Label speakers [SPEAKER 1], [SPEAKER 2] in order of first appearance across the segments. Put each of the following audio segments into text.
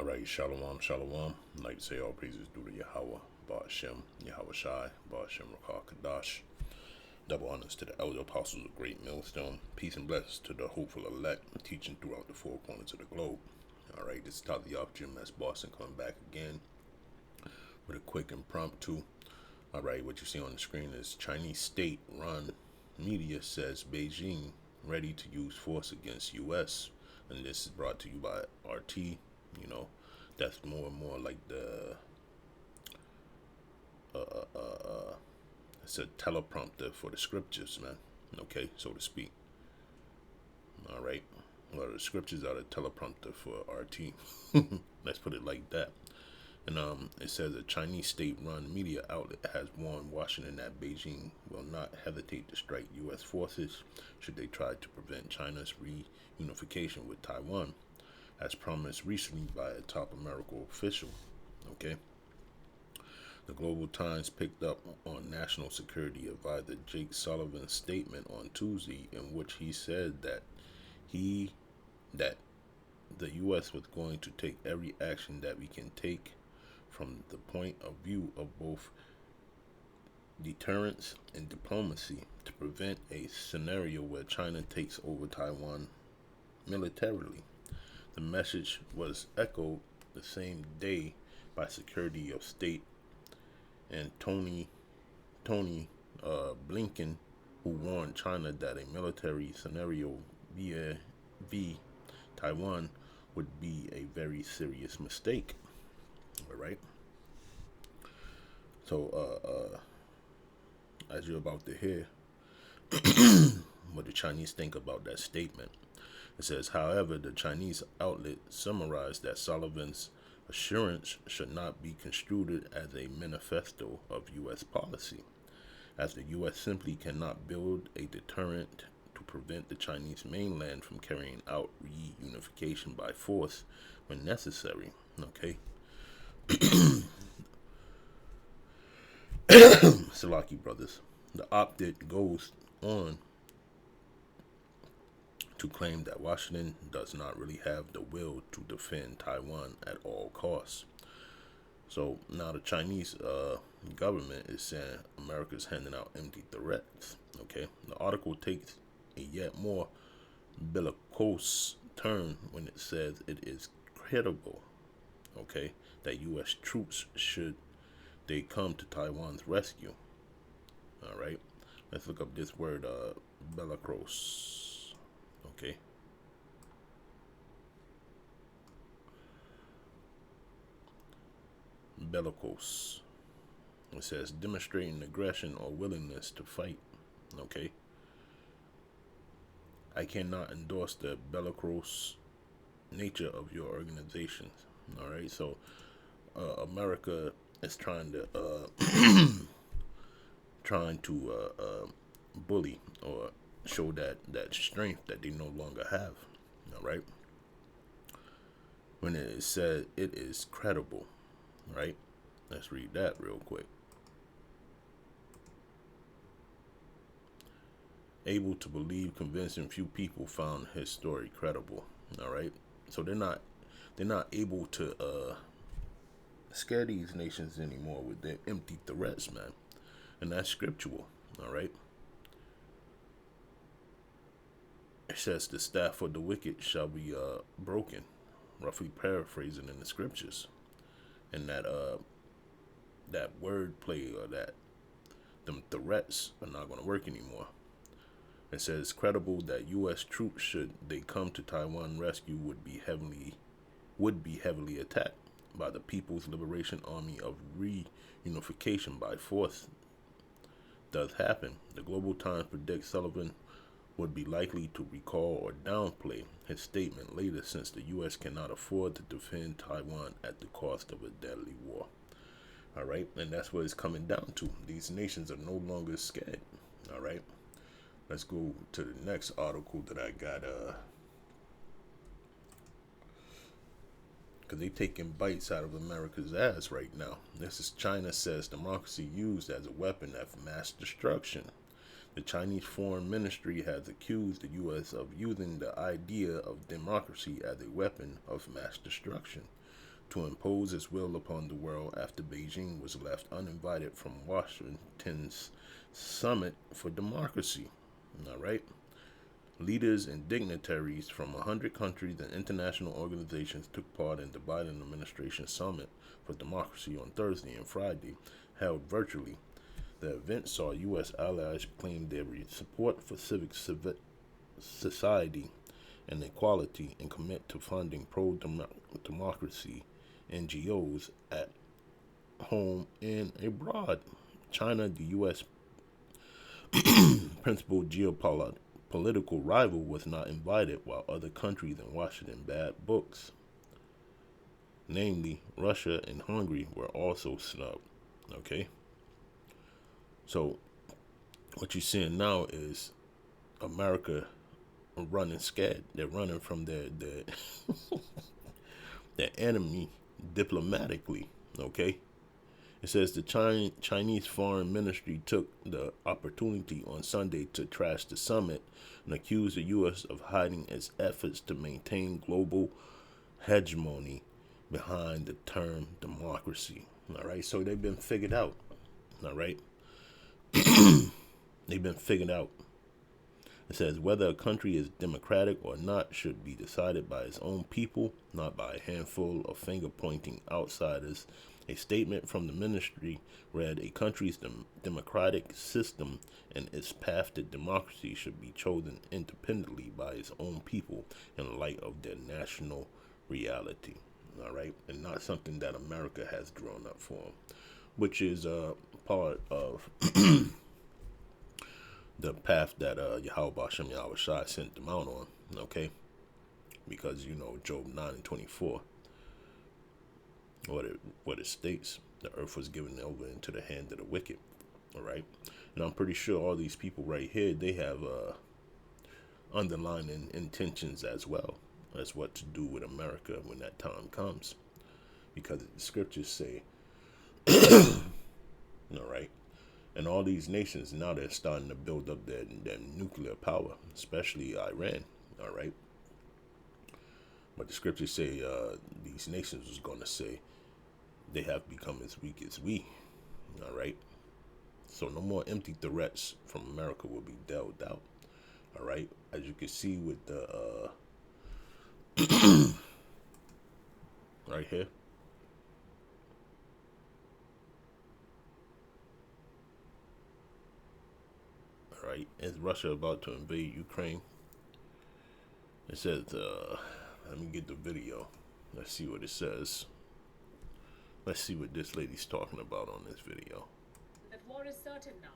[SPEAKER 1] All right, shalom, shalom. I'd like to say all praises due to Yahweh, Ba'ashem, Yahweh Shai, Ba'ashem Rakah Kadash. Double honors to the elder apostles of Great Millstone. Peace and blessings to the hopeful elect teaching throughout the four corners of the globe. All right, this is Top the Off Jim S. Boston coming back again with a quick impromptu. All right, what you see on the screen is Chinese state-run media says Beijing ready to use force against U.S. And this is brought to you by RT. You know, that's more and more like the it's a teleprompter for the scriptures, man. Okay, so to speak. All right. Well, the scriptures are the teleprompter for RT. Let's put it like that. And it says a Chinese state-run media outlet has warned Washington that Beijing will not hesitate to strike U.S. forces should they try to prevent China's reunification with Taiwan, as promised recently by a top American official. Okay. The Global Times picked up on National Security Advisor Jake Sullivan's statement on Tuesday, in which he said that the U.S. was going to take every action that we can take from the point of view of both deterrence and diplomacy to prevent a scenario where China takes over Taiwan militarily. The message was echoed the same day by Secretary of State and Tony Blinken, who warned China that a military scenario via Taiwan would be a very serious mistake. All right. So, as you're about to hear, what the Chinese think about that statement. It says, however, the Chinese outlet summarized that Sullivan's assurance should not be construed as a manifesto of U.S. policy, as the U.S. simply cannot build a deterrent to prevent the Chinese mainland from carrying out reunification by force when necessary. Okay. Salaki brothers. The op-ed goes on to claim that Washington does not really have the will to defend Taiwan at all costs. So now the Chinese government is saying America's handing out empty threats. Okay, the article takes a yet more bellicose turn when it says it is credible, okay, that U.S. troops should they come to Taiwan's rescue. All right, let's look up this word, bellicose. Okay. Bellicose. It says demonstrating aggression or willingness to fight. Okay. I cannot endorse the bellicose nature of your organizations. All right. So, America is trying to bully or show that strength that they no longer have. All right. When it is said it is credible, right? Let's read that real quick. Able to believe, convincing few people found his story credible. All right. So they're not able to scare these nations anymore with their empty threats, man. And that's scriptural. All right. It says the staff of the wicked shall be broken, roughly paraphrasing in the scriptures, and that word play or that them threats are not going to work anymore. It says credible that U.S. troops, should they come to Taiwan rescue, would be heavily attacked by the People's Liberation Army of reunification by force does happen. The Global Times predicts Sullivan would be likely to recall or downplay his statement later, since the U.S. cannot afford to defend Taiwan at the cost of a deadly war. All right, and that's what it's coming down to. These nations are no longer scared. All right, let's go to the next article that I got. Because they taking bites out of America's ass right now. This is China says democracy used as a weapon of mass destruction. The Chinese Foreign Ministry has accused the U.S. of using the idea of democracy as a weapon of mass destruction. to impose its will upon the world after Beijing was left uninvited from Washington's Summit for Democracy. All right. Leaders and dignitaries from 100 countries and international organizations took part in the Biden administration summit for democracy on Thursday and Friday, held virtually. The event saw U.S. allies claim their support for civic society and equality and commit to funding pro-democracy NGOs at home and abroad. China, the U.S. principal geopolitical rival, was not invited, while other countries in Washington bad books, namely Russia and Hungary, were also snubbed. Okay? So, what you're seeing now is America running scared. They're running from their their enemy diplomatically. Okay? It says the Chinese Foreign Ministry took the opportunity on Sunday to trash the summit and accuse the U.S. of hiding its efforts to maintain global hegemony behind the term democracy. All right, so they've been figured out. All right, they've been figured out. It says whether a country is democratic or not should be decided by its own people, not by a handful of finger-pointing outsiders. A statement from the ministry read, a country's democratic system and its path to democracy should be chosen independently by its own people in light of their national reality. All right, and not something that America has drawn up for them, which is part of the path that Yahweh Bashem Yahweh Shai sent them out on. Okay, because you know Job 9:24. What it states, the earth was given over into the hand of the wicked. All right, and I'm pretty sure all these people right here, they have underlying intentions as well as what to do with America when that time comes, because the scriptures say, all right, and all these nations now they're starting to build up their nuclear power, especially Iran. All right, but the scriptures say these nations was going to say they have become as weak as we. All right. So no more empty threats from America will be dealt out. All right. As you can see with the right here. All right. Is Russia about to invade Ukraine? It says, let me get the video. Let's see what it says. Let's see what this lady's talking about on this video.
[SPEAKER 2] That war is certain now.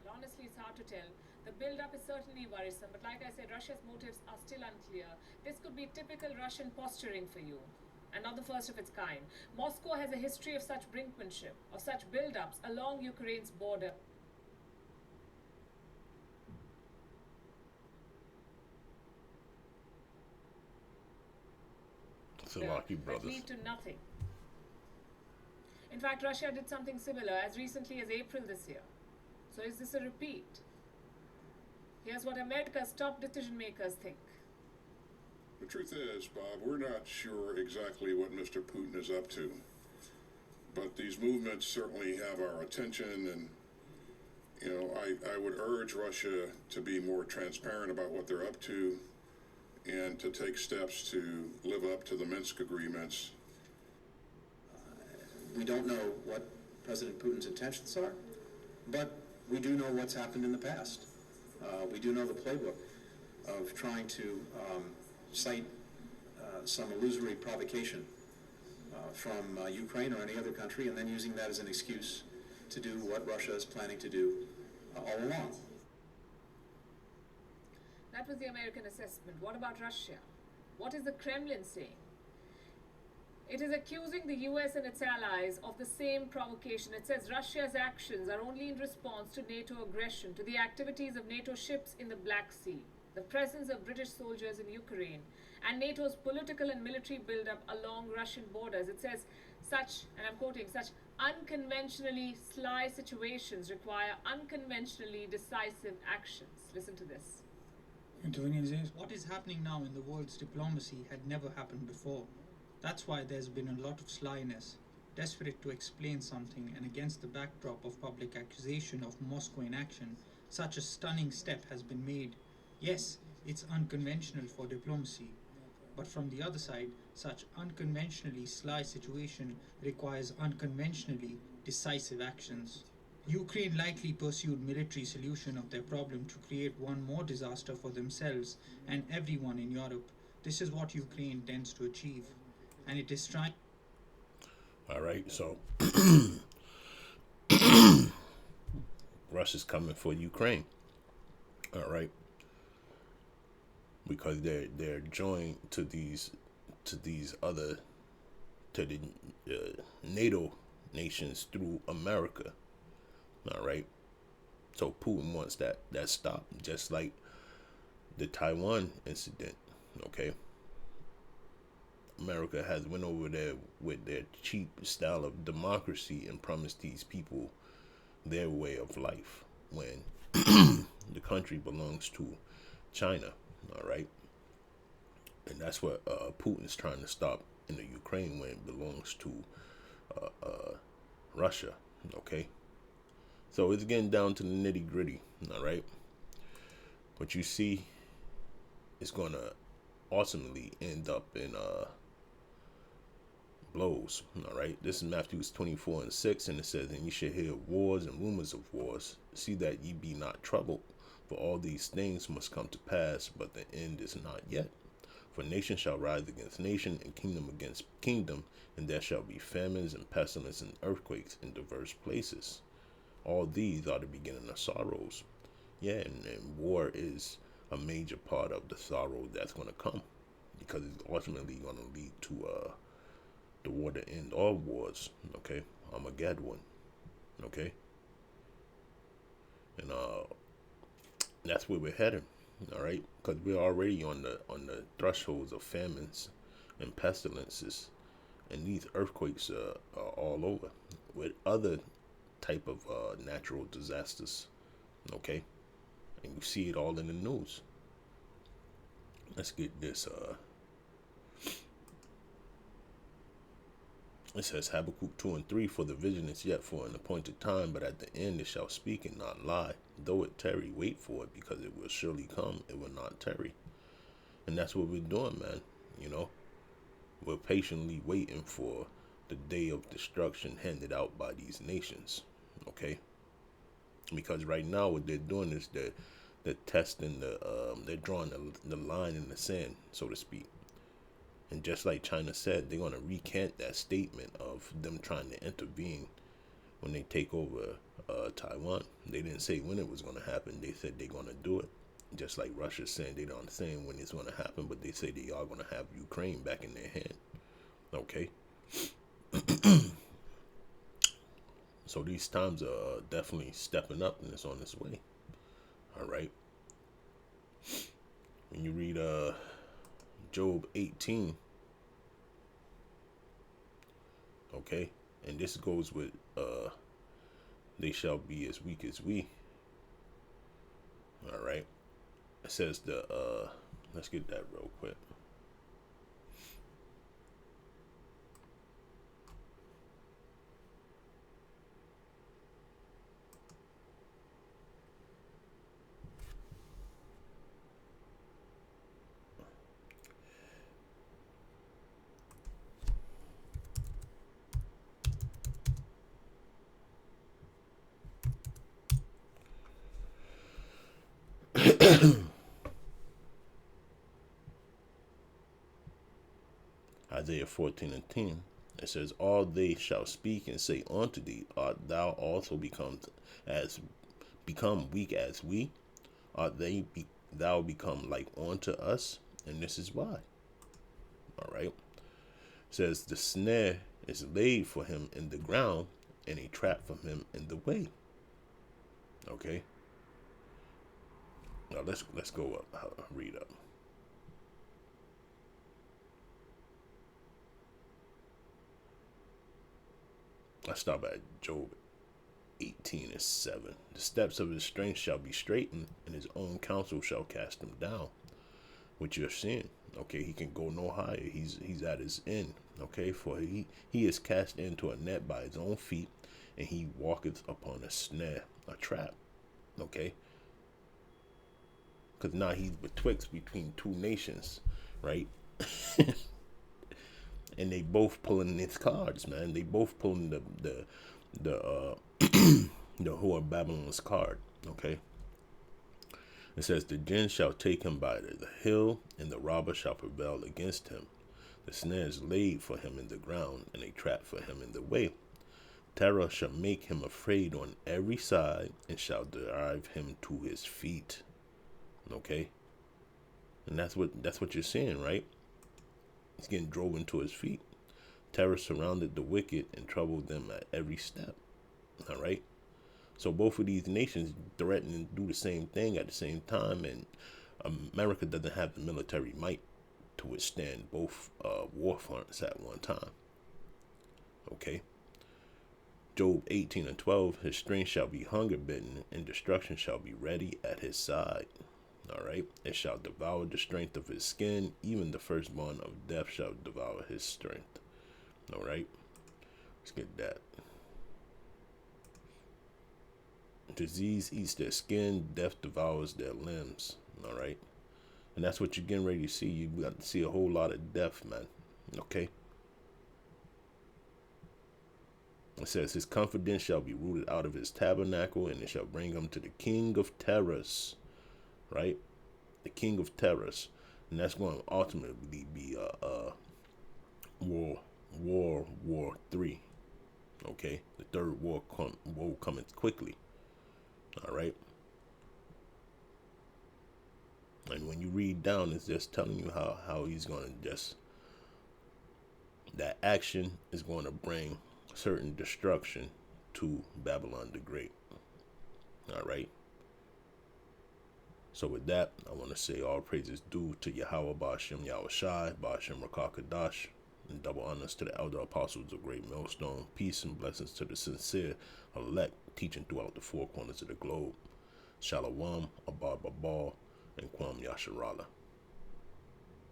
[SPEAKER 2] But honestly, it's hard to tell. The build-up is certainly worrisome, but like I said, Russia's motives are still unclear. This could be typical Russian posturing for you, and not the first of its kind. Moscow has a history of such brinkmanship, of such build-ups along Ukraine's border.
[SPEAKER 1] Salaki brothers.
[SPEAKER 2] That lead to nothing. In fact, Russia did something similar as recently as April this year. So is this a repeat? Here's what America's top decision makers think.
[SPEAKER 3] The truth is, Bob, we're not sure exactly what Mr. Putin is up to. But these movements certainly have our attention, and you know, I would urge Russia to be more transparent about what they're up to and to take steps to live up to the Minsk agreements.
[SPEAKER 4] We don't know what President Putin's intentions are, but we do know what's happened in the past. We do know the playbook of trying to cite some illusory provocation from Ukraine or any other country, and then using that as an excuse to do what Russia is planning to do all along.
[SPEAKER 2] That was the American assessment. What about Russia? What is the Kremlin saying? It is accusing the US and its allies of the same provocation. It says Russia's actions are only in response to NATO aggression, to the activities of NATO ships in the Black Sea, the presence of British soldiers in Ukraine, and NATO's political and military buildup along Russian borders. It says such, and I'm quoting, such unconventionally sly situations require unconventionally decisive actions. Listen to this.
[SPEAKER 5] What is happening now in the world's diplomacy had never happened before. That's why there's been a lot of slyness, desperate to explain something, and against the backdrop of public accusation of Moscow inaction, such a stunning step has been made. Yes, it's unconventional for diplomacy, but from the other side, such unconventionally sly situation requires unconventionally decisive actions. Ukraine likely pursued military solution of their problem to create one more disaster for themselves and everyone in Europe. This is what Ukraine tends to achieve, and it is trying.
[SPEAKER 1] All right, so Russia's coming for Ukraine. All right, because they're joined to these other to the NATO nations through America. All right, so Putin wants that stopped, just like the Taiwan incident. Okay, America has went over there with their cheap style of democracy and promised these people their way of life when the country belongs to China. All right, and that's what Putin's trying to stop in the Ukraine when it belongs to Russia. Okay, so it's getting down to the nitty gritty. All right, what you see is gonna ultimately end up in blows. All right, this is Matthews 24:6, and it says, "And ye shall hear wars and rumors of wars. See that ye be not troubled, for all these things must come to pass, but the end is not yet. For nation shall rise against nation, and kingdom against kingdom, and there shall be famines and pestilence and earthquakes in diverse places. All these are the beginning of sorrows." Yeah, and war is a major part of the sorrow that's going to come, because it's ultimately going to lead to the war to end all wars. Okay, Armageddon. Okay, and that's where we're heading. All right, because we're already on the thresholds of famines and pestilences, and these earthquakes are all over with other type of natural disasters. Okay, and you see it all in the news. Let's get this. It says Habakkuk 2:3, "For the vision is yet for an appointed time, but at the end it shall speak and not lie. Though it tarry, wait for it, because it will surely come, it will not tarry." And that's what we're doing, man. You know, we're patiently waiting for the day of destruction handed out by these nations. Okay, because right now what they're doing is they're testing they're drawing the line in the sand, so to speak. And just like China said, they're going to recant that statement of them trying to intervene when they take over Taiwan. They didn't say when it was going to happen. They said they're going to do it. Just like Russia's saying they don't say when it's going to happen, but they say they are going to have Ukraine back in their hand. Okay. So these times are definitely stepping up, and it's on its way. All right. When you read Job 18, okay, and this goes with they shall be as weak as we. All right, it says let's get that real quick. Isaiah 14:10. It says, "All they shall speak and say unto thee, Art thou also become weak as we? Art thou become like unto us?" And this is why. All right. It says, "The snare is laid for him in the ground, and a trap for him in the way." Okay. Now let's go up. Read up. I stop at Job 18:7. "The steps of his strength shall be straightened, and his own counsel shall cast him down." Which you're seeing. Okay, he can go no higher. He's at his end. Okay, for he is cast into a net by his own feet, and he walketh upon a snare, a trap. Okay, because now he's betwixt between two nations, right? And they both pulling its cards, man. They both pulling the the whore of Babylon's card. Okay. It says the jinn shall take him by the hill, and the robber shall prevail against him. The snare is laid for him in the ground, and a trap for him in the way. Terror shall make him afraid on every side, and shall drive him to his feet. Okay? And that's what you're seeing, right? He's getting drove into his feet. Terror surrounded the wicked and troubled them at every step. All right? So both of these nations threaten to do the same thing at the same time, and America doesn't have the military might to withstand both war fronts at one time. Okay? Job 18:12, his strength shall be hunger bitten, and destruction shall be ready at his side. All right? It shall devour the strength of his skin, even the firstborn of death shall devour his strength. All right? Let's get that. Disease eats their skin, death devours their limbs. All right? And that's what you're getting ready to see. You got to see a whole lot of death, man. Okay? It says, his confidence shall be rooted out of his tabernacle, and it shall bring him to the king of terrors. Right? The king of terrors. And that's going to ultimately be War 3. Okay? The third war coming quickly. All right? And when you read down, it's just telling you how he's going to just, that action is going to bring certain destruction to Babylon the Great. All right? So with that, I want to say all praises due to Yahweh Ba'ashem Yahushai, Ba'ashem Rakakadash, and double honors to the elder apostles of Great Millstone. Peace and blessings to the sincere elect teaching throughout the four corners of the globe. Shalom, Abba Babal, and Kwam Yasharala.